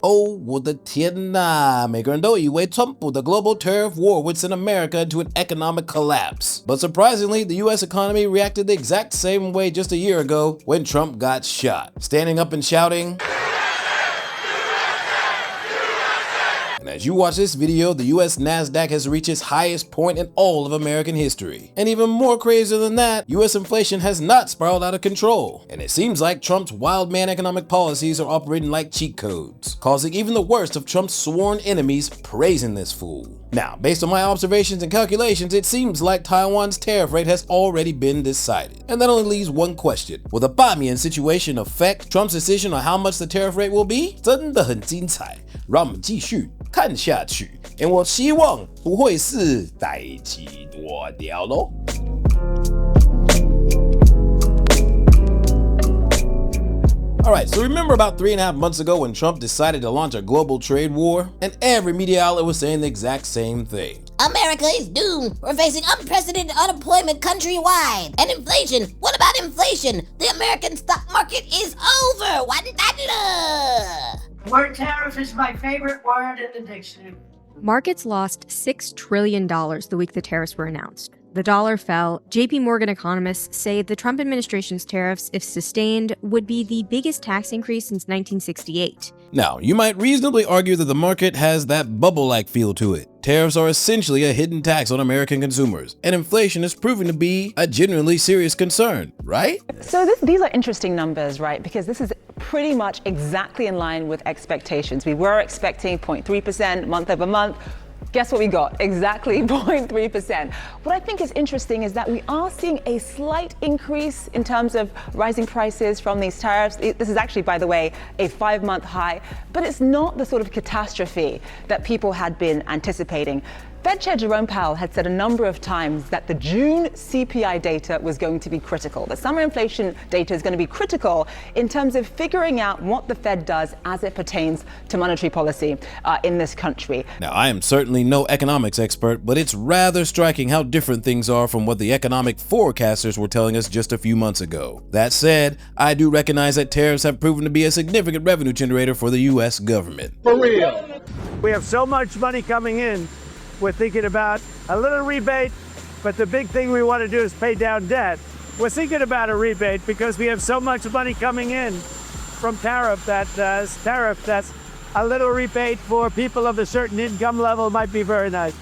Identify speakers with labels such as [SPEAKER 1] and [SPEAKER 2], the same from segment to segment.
[SPEAKER 1] 哦，我的天哪！每个人都以为川普的 global tariff war would send America into an economic collapse. But surprisingly, the US economy reacted the exact same way just a year ago when Trump got shot, standing up and shouting. And as you watch this video, the US NASDAQ has reached its highest point in all of American history. And even more crazy than that, US inflation has not spiraled out of control. And it seems like Trump's wild man economic policies are operating like cheat codes, causing even the worst of Trump's sworn enemies praising this fool. Now, based on my observations and calculations, it seems like Taiwan's tariff rate has already been decided. And that only leaves one question. Will the 罢免 situation affect Trump's decision on how much the tariff rate will be? 真的很精彩，让我们继续看下去。And 我希望不会是代志大条咯。Alright, so remember about 3.5 months ago when Trump decided to launch a global trade war? And every media outlet was saying the exact same thing.
[SPEAKER 2] America is doomed. We're facing unprecedented unemployment countrywide. And inflation. What about inflation? The American stock market is over.
[SPEAKER 3] The word tariff is my favorite word in the dictionary.
[SPEAKER 4] Markets lost $6 trillion the week the tariffs were announced. The dollar fell. JP Morgan economists say the Trump administration's tariffs, if sustained, would be the biggest tax increase since 1968.
[SPEAKER 1] Now, you might reasonably argue that the market has that bubble-like feel to it. Tariffs are essentially a hidden tax on American consumers, and inflation is proving to be a genuinely serious concern, right?
[SPEAKER 5] So these are interesting numbers, right? Because this is pretty much exactly in line with expectations. We were expecting 0.3% month over month. Guess what we got? Exactly 0.3%. What I think is interesting is that we are seeing a slight increase in terms of rising prices from these tariffs. This is actually, by the way, a 5-month high, but it's not the sort of catastrophe that people had been anticipating. Fed Chair Jerome Powell had said a number of times that the June CPI data was going to be critical. The summer inflation data is going to be critical in terms of figuring out what the Fed does as it pertains to monetary policy in this country.
[SPEAKER 1] Now, I am certainly no economics expert, but it's rather striking how different things are from what the economic forecasters were telling us just a few months ago. That said, I do recognize that tariffs have proven to be a significant revenue generator for the U.S. government.
[SPEAKER 6] For real. We have so much money coming in. We're thinking about a little rebate, but the big thing we want to do is pay down debt. We're thinking about a rebate because we have so much money coming in from tariff that's a little rebate for people of a certain income level might be very nice.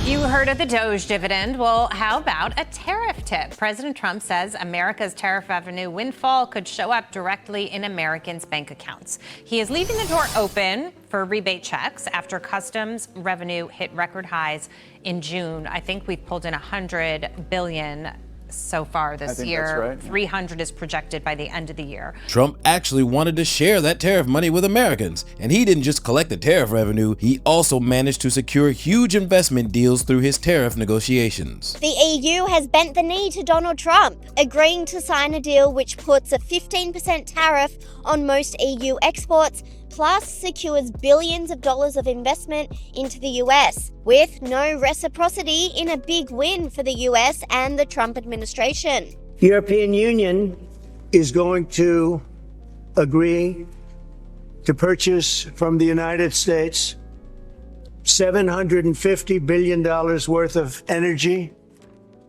[SPEAKER 7] You heard of the Doge dividend. Well, how about a tariff tip? President Trump says America's tariff revenue windfall could show up directly in Americans' bank accounts. He is leaving the door open for rebate checks after customs revenue hit record highs in June. I think we've pulled in $100 billion so far this year.
[SPEAKER 8] That's right.
[SPEAKER 7] 300 is projected by the end of the year.
[SPEAKER 1] Trump actually wanted to share that tariff money with Americans, and he didn't just collect the tariff revenue, he also managed to secure huge investment deals through his tariff negotiations.
[SPEAKER 9] The EU has bent the knee to Donald Trump, agreeing to sign a deal which puts a 15% tariff on most EU exports, plus secures billions of dollars of investment into the US, with no reciprocity in a big win for the US and the Trump administration.
[SPEAKER 6] The European Union is going to agree to purchase from the United States $750 billion worth of energy.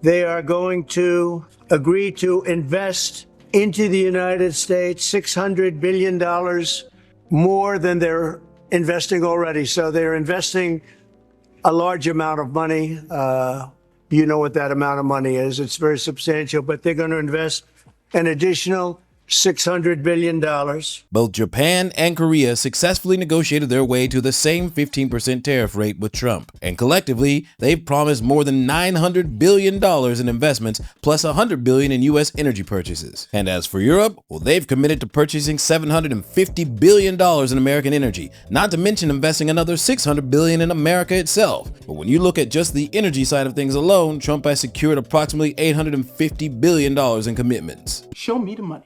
[SPEAKER 6] They are going to agree to invest into the United States $600 billion more than they're investing already. So they're investing a large amount of money. You know what that amount of money is. It's very substantial, but they're going to invest an additional $600 billion.
[SPEAKER 1] Both Japan and Korea successfully negotiated their way to the same 15% tariff rate with Trump. And collectively, they've promised more than $900 billion in investments, plus $100 billion in U.S. energy purchases. And as for Europe, well, they've committed to purchasing $750 billion in American energy, not to mention investing another $600 billion in America itself. But when you look at just the energy side of things alone, Trump has secured approximately $850 billion in commitments.
[SPEAKER 8] Show me the money.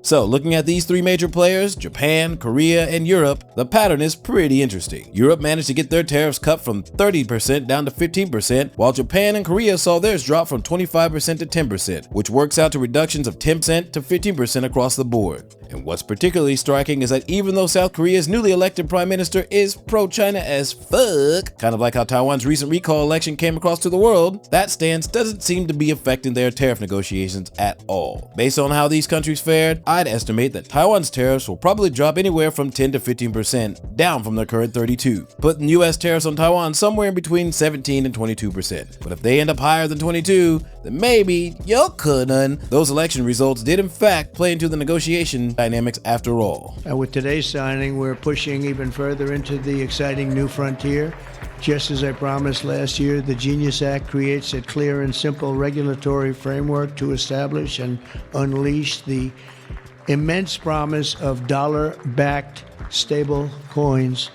[SPEAKER 1] So, looking at these three major players, Japan, Korea, and Europe, the pattern is pretty interesting. Europe managed to get their tariffs cut from 30% down to 15%, while Japan and Korea saw theirs drop from 25% to 10%, which works out to reductions of 10% to 15% across the board. And what's particularly striking is that even though South Korea's newly elected prime minister is pro-China as fuck, kind of like how Taiwan's recent recall election came across to the world, that stance doesn't seem to be affecting their tariff negotiations at all. Based on how these countries fared, I'd estimate that Taiwan's tariffs will probably drop anywhere from 10 to 15%, down from their current 32%, putting US tariffs on Taiwan somewhere in between 17 and 22%. But if they end up higher than 22, then maybe, you couldn't. Those election results did in fact play into the negotiation dynamics after all.
[SPEAKER 6] And with today's signing, we're pushing even further into the exciting new frontier. Just as I promised last year, the Genius Act creates a clear and simple regulatory framework to establish and unleash the immense promise of dollar-backed stable coins.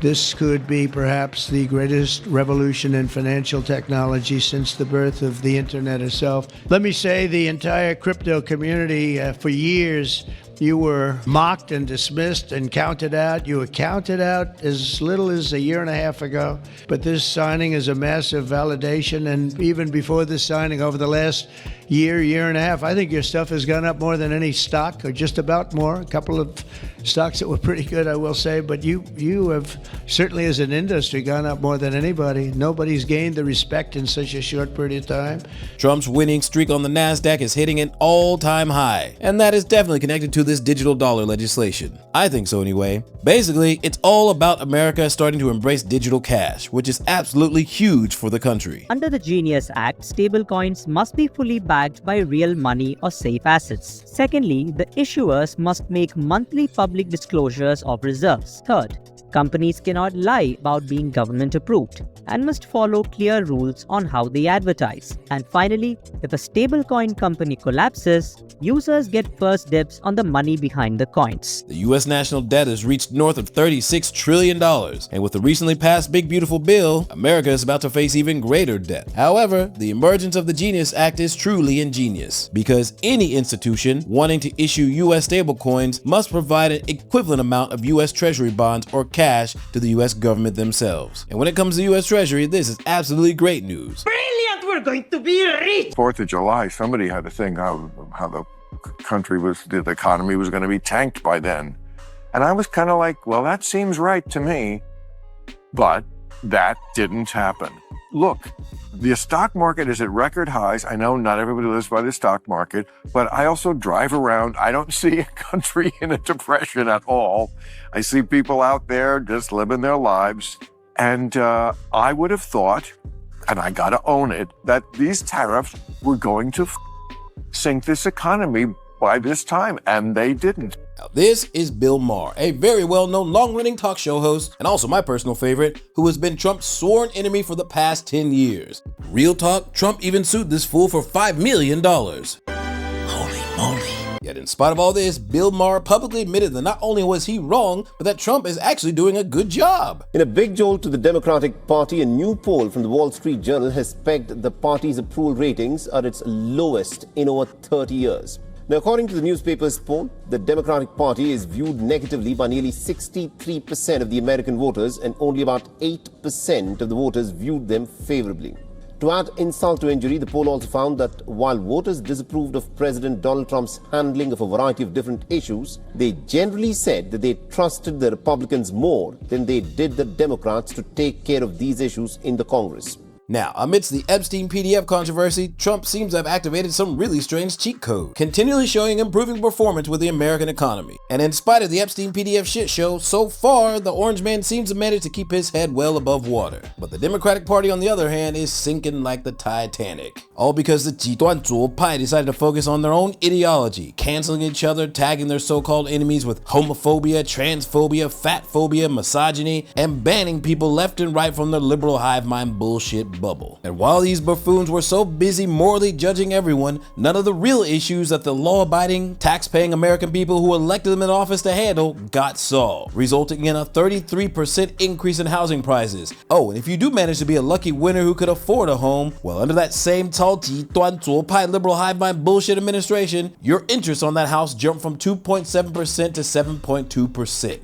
[SPEAKER 6] This could be perhaps the greatest revolution in financial technology since the birth of the internet itself. Let me say the entire crypto community, for years, you were mocked and dismissed and counted out. You were counted out as little as a year and a half ago. But this signing is a massive validation. And even before this signing, over the last year and a half, I think your stuff has gone up more than any stock, or just about more. A couple of stocks that were pretty good, I will say. But you have certainly, as an industry, gone up more than anybody. Nobody's gained the respect in such a short period of time.
[SPEAKER 1] Trump's winning streak on the NASDAQ is hitting an all-time high, and that is definitely connected to this digital dollar legislation. I think so anyway. Basically, it's all about America starting to embrace digital cash, which is absolutely huge for the country.
[SPEAKER 8] Under the Genius Act, stablecoins must be fully backed by real money or safe assets. Secondly, the issuers must make monthly public disclosures of reserves. Third, companies cannot lie about being government approved and must follow clear rules on how they advertise. And finally, if a stablecoin company collapses, users get first dibs on the money behind the coins.
[SPEAKER 1] The US national debt has reached north of $36 trillion, and with the recently passed Big Beautiful Bill, America is about to face even greater debt. However, the emergence of the Genius Act is truly ingenious, because any institution wanting to issue US stablecoins must provide an equivalent amount of US Treasury bonds or cash to the US government themselves. And when it comes to US Treasury, this is absolutely great news.
[SPEAKER 3] Brilliant! We're going to be rich!
[SPEAKER 10] 4th of July, somebody had to think how the country was, the economy was going to be tanked by then. And I was kind of like, well, that seems right to me. But that didn't happen. Look, the stock market is at record highs. I know not everybody lives by the stock market, but I also drive around. I don't see a country in a depression at all. I see people out there just living their lives. And I would have thought, and I got to own it, that these tariffs were going to sink this economy by this time, and they didn't.
[SPEAKER 1] Now, this is Bill Maher, a very well-known long-running talk show host, and also my personal favorite, who has been Trump's sworn enemy for the past 10 years. Real talk, Trump even sued this fool for $5 million. Holy moly. Yet in spite of all this, Bill Maher publicly admitted that not only was he wrong, but that Trump is actually doing a good job.
[SPEAKER 11] In a big jolt to the Democratic Party, a new poll from the Wall Street Journal has pegged the party's approval ratings at its lowest in over 30 years. Now, according to the newspaper's poll, the Democratic Party is viewed negatively by nearly 63% of the American voters, and only about 8% of the voters viewed them favorably. To add insult to injury, the poll also found that while voters disapproved of President Donald Trump's handling of a variety of different issues, they generally said that they trusted the Republicans more than they did the Democrats to take care of these issues in the Congress.
[SPEAKER 1] Now, amidst the Epstein PDF controversy, Trump seems to have activated some really strange cheat code, continually showing improving performance with the American economy. And in spite of the Epstein PDF shit show, so far, the orange man seems to manage to keep his head well above water. But the Democratic Party, on the other hand, is sinking like the Titanic. All because the 极端左派 decided to focus on their own ideology, canceling each other, tagging their so-called enemies with homophobia, transphobia, fatphobia, misogyny, and banning people left and right from their liberal hive mind bullshit bubble. And while these buffoons were so busy morally judging everyone, none of the real issues that the law-abiding, tax-paying American people who elected them in office to handle got solved, resulting in a 33% increase in housing prices. Oh, and if you do manage to be a lucky winner who could afford a home, well, under that same 超级端左派 liberal hive mind bullshit administration, your interest on that house jumped from 2.7% to 7.2%.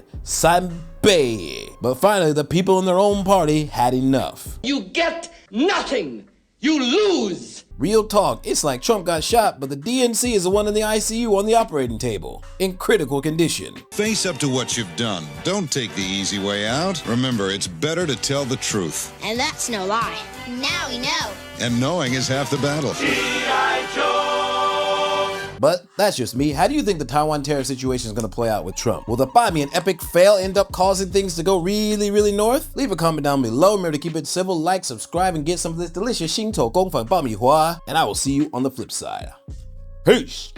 [SPEAKER 1] But finally, the people in their own party had enough.
[SPEAKER 3] You get nothing!
[SPEAKER 12] You lose!
[SPEAKER 1] Real talk, it's like Trump got shot, but the DNC is the one in the ICU on the operating table, in critical condition.
[SPEAKER 13] Face up to what you've done. Don't take the easy way out. Remember, it's better to tell the truth.
[SPEAKER 9] And that's no lie. Now we know.
[SPEAKER 13] And knowing is half the battle.
[SPEAKER 1] But that's just me. How do you think the Taiwan tariff situation is going to play out with Trump? Will the "罢免" epic fail end up causing things to go really north? Leave a comment down below. Remember to keep it civil, like, subscribe, and get some of this delicious 心头公粉爆米花. And I will see you on the flip side. Peace!